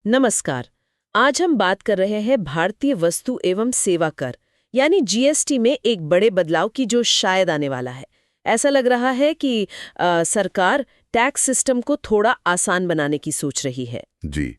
नमस्कार। आज हम बात कर रहे हैं भारतीय वस्तु एवं सेवा कर यानी जीएसटी में एक बड़े बदलाव की जो शायद आने वाला है। ऐसा लग रहा है कि सरकार टैक्स सिस्टम को थोड़ा आसान बनाने की सोच रही है। जी।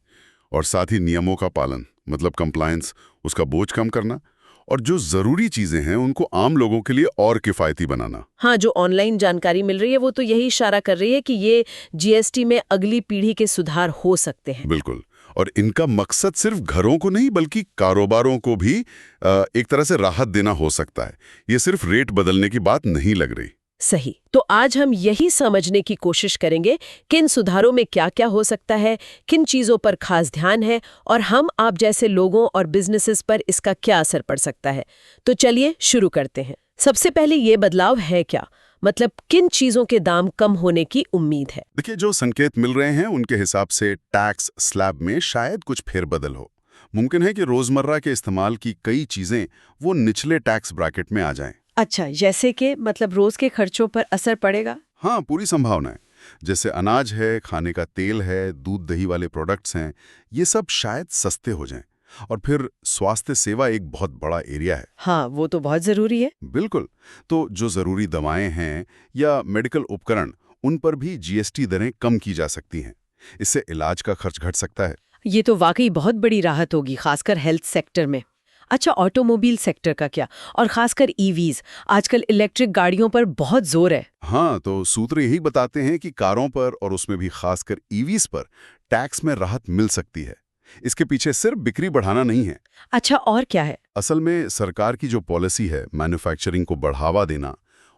और साथ ही नियमों का पालन मतलब कंप्लायंस, उसका बोझ कम करना और जो जरूरी चीजें हैं उनको आम लोगों के लिए और किफायती बनाना। हाँ, जो ऑनलाइन जानकारी मिल रही है वो तो यही इशारा कर रही है कि ये जीएसटी में अगली पीढ़ी के सुधार हो सकते हैं। बिल्कुल। और इनका मकसद सिर्फ घरों को नहीं बल्कि कारोबारों को भी एक तरह से राहत देना हो सकता है। ये सिर्फ रेट बदलने की बात नहीं लग रही। सही। तो आज हम यही समझने की कोशिश करेंगे किन सुधारों में क्या-क्या हो सकता है, किन चीजों पर खास ध्यान है और हम आप जैसे लोगों और बिजनेसेस पर इसका क्या असर पड़ सकता है। तो चलिए शुरू करते हैं। सबसे पहले ये बदलाव है क्या? मतलब किन चीजों के दाम कम होने की उम्मीद है? देखिए, जो संकेत मिल रहे हैं उनके हिसाब से टैक्स स्लैब में शायद कुछ फेरबदल हो। मुमकिन है कि रोजमर्रा के इस्तेमाल की कई चीजें वो निचले टैक्स ब्रैकेट में आ जाएं। अच्छा, जैसे कि मतलब रोज के खर्चों पर असर पड़ेगा? हाँ, पूरी संभावना है। जैसे अनाज है, खाने का तेल है, दूध दही वाले प्रोडक्ट्स हैं, ये सब शायद सस्ते हो जाएं। और फिर स्वास्थ्य सेवा एक बहुत बड़ा एरिया है। हाँ, वो तो बहुत जरूरी है। बिल्कुल। तो जो जरूरी दवाएं हैं या मेडिकल उपकरण, उन पर भी जीएसटी दरें कम की जा सकती हैं। इससे इलाज का खर्च घट सकता है। ये तो वाकई बहुत बड़ी राहत होगी, खासकर हेल्थ सेक्टर में। अच्छा, ऑटोमोबाइल सेक्टर का क्या? और खासकर ईवीज, आजकल इलेक्ट्रिक गाड़ियों पर बहुत जोर है। हाँ, तो सूत्र यही बताते हैं कि कारों पर और उसमें भी खासकर ईवीज पर टैक्स में राहत मिल सकती है। इसके पीछे सिर्फ बिक्री बढ़ाना नहीं है। अच्छा, और क्या है? असल में सरकार की जो पॉलिसी है, मैन्युफैक्चरिंग को बढ़ावा देना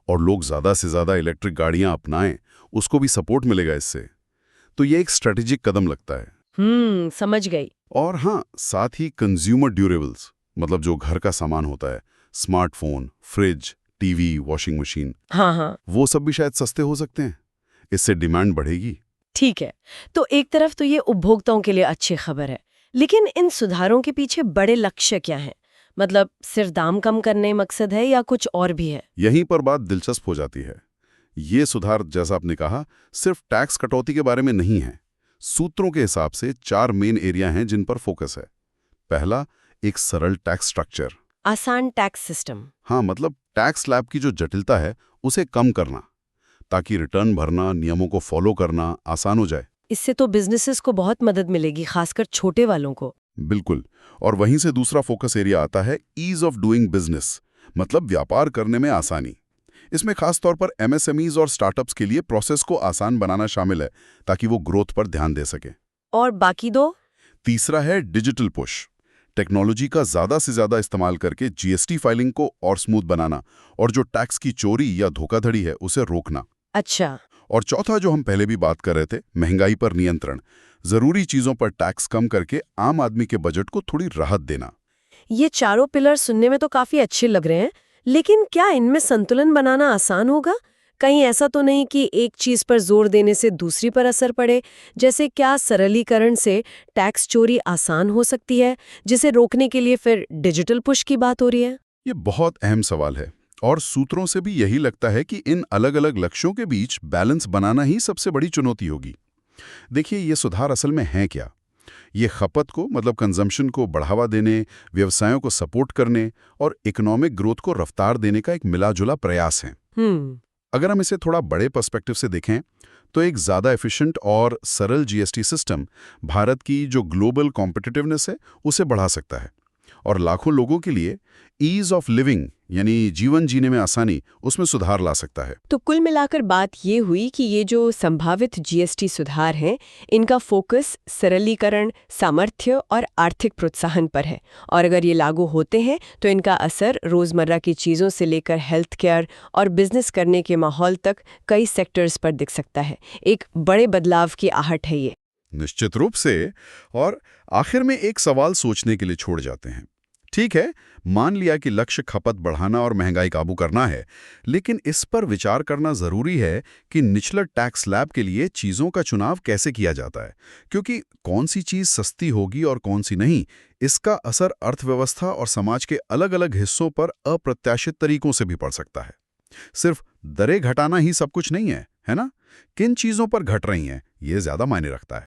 और लोग ज़्यादा से ज़्यादा इलेक्ट्रिक गाड़ियां अपनाएं, उसको भी सपोर्ट मिलेगा इससे। तो ये एक स्ट्रेटेजिक कदम लगता है। समझ गई। और हाँ, साथ ही कंज्यूमर ड्यूरेबल्स मतलब जो घर का सामान होता है, smartphone, fridge, TV, washing machine, हाँ हाँ, वो सब भी शायद सस्ते हो सकते हैं। इससे डिमांड बढ़ेगी। ठीक है। तो एक तरफ तो ये उपभोक्ताओं के लिए अच्छी खबर है, लेकिन इन सुधारों के पीछे बड़े लक्ष्य क्या हैं? मतलब सिर्फ दाम कम करने मकसद है या कुछ और भी है? यहीं पर बात दिलचस्प हो जाती है। ये सुधार, जैसा आपने कहा, सिर्फ टैक्स कटौती के बारे में नहीं है। सूत्रों के हिसाब से 4 मेन एरिया हैं जिन पर फोकस है। पहला, एक सरल टैक्स स्ट्रक्चर। आसान टैक्स सिस्टम। हाँ, मतलब टैक्स स्लैब की जो जटिलता है उसे कम करना, ताकि रिटर्न भरना, नियमों को फॉलो करना आसान हो जाए। इससे तो बिजनेसेस को बहुत मदद मिलेगी, खासकर छोटे वालों को। बिल्कुल। और वहीं से दूसरा फोकस एरिया आता है ईज ऑफ डूइंग बिजनेस, मतलब व्यापार करने में आसानी। इसमें खास तौर पर एमएसएमईज और स्टार्टअप्स के लिए प्रोसेस को आसान बनाना शामिल है, ताकि वो ग्रोथ पर ध्यान दे सके। और बाकी दो? तीसरा है डिजिटल पुश। टेक्नोलॉजी का ज्यादा से ज्यादा इस्तेमाल करके जीएसटी फाइलिंग को और स्मूथ बनाना और जो टैक्स की चोरी या धोखाधड़ी है उसे रोकना। अच्छा। और चौथा, जो हम पहले भी बात कर रहे थे, महंगाई पर नियंत्रण। जरूरी चीजों पर टैक्स कम करके आम आदमी के बजट को थोड़ी राहत देना। ये चारों पिलर सुनने में तो काफी अच्छे लग रहे हैं, लेकिन क्या इनमें संतुलन बनाना आसान होगा? कहीं ऐसा तो नहीं कि एक चीज पर जोर देने से दूसरी पर असर पड़े? जैसे क्या सरलीकरण से टैक्स चोरी आसान हो सकती है, जिसे रोकने के लिए फिर डिजिटल पुश की बात हो रही है? ये बहुत अहम सवाल है और सूत्रों से भी यही लगता है कि इन अलग अलग लक्ष्यों के बीच बैलेंस बनाना ही सबसे बड़ी चुनौती होगी। देखिए, ये सुधार असल में है क्या? ये खपत को मतलब कंजम्पशन को बढ़ावा देने, व्यवसायों को सपोर्ट करने और इकोनॉमिक ग्रोथ को रफ्तार देने का एक मिला-जुला प्रयास है। हम्म। अगर हम इसे थोड़ा बड़े पर्सपेक्टिव से देखें तो एक ज़्यादा एफिशिएंट और सरल जीएसटी सिस्टम भारत की जो ग्लोबल कॉम्पिटिटिवनेस है उसे बढ़ा सकता है और लाखों लोगों के लिए ईज ऑफ लिविंग यानी जीवन जीने में आसानी, उसमें सुधार ला सकता है। तो कुल मिलाकर बात ये हुई कि ये जो संभावित जीएसटी सुधार हैं, इनका फोकस सरलीकरण, सामर्थ्य और आर्थिक प्रोत्साहन पर है। और अगर ये लागू होते हैं तो इनका असर रोजमर्रा की चीजों से लेकर हेल्थ केयर और बिजनेस करने के माहौल तक कई सेक्टर्स पर दिख सकता है। एक बड़े बदलाव की आहट है ये। निश्चित रूप से। और आखिर में एक सवाल सोचने के लिए छोड़ जाते हैं। ठीक है, मान लिया कि लक्ष्य खपत बढ़ाना और महंगाई काबू करना है, लेकिन इस पर विचार करना जरूरी है कि निचला टैक्स स्लैब के लिए चीजों का चुनाव कैसे किया जाता है, क्योंकि कौन सी चीज सस्ती होगी और कौन सी नहीं, इसका असर अर्थव्यवस्था और समाज के अलग-अलग हिस्सों पर अप्रत्याशित तरीकों से भी पड़ सकता है। सिर्फ दरें घटाना ही सब कुछ नहीं है, है ना? किन चीजों पर घट रही हैं, ये ज्यादा मायने रखता है।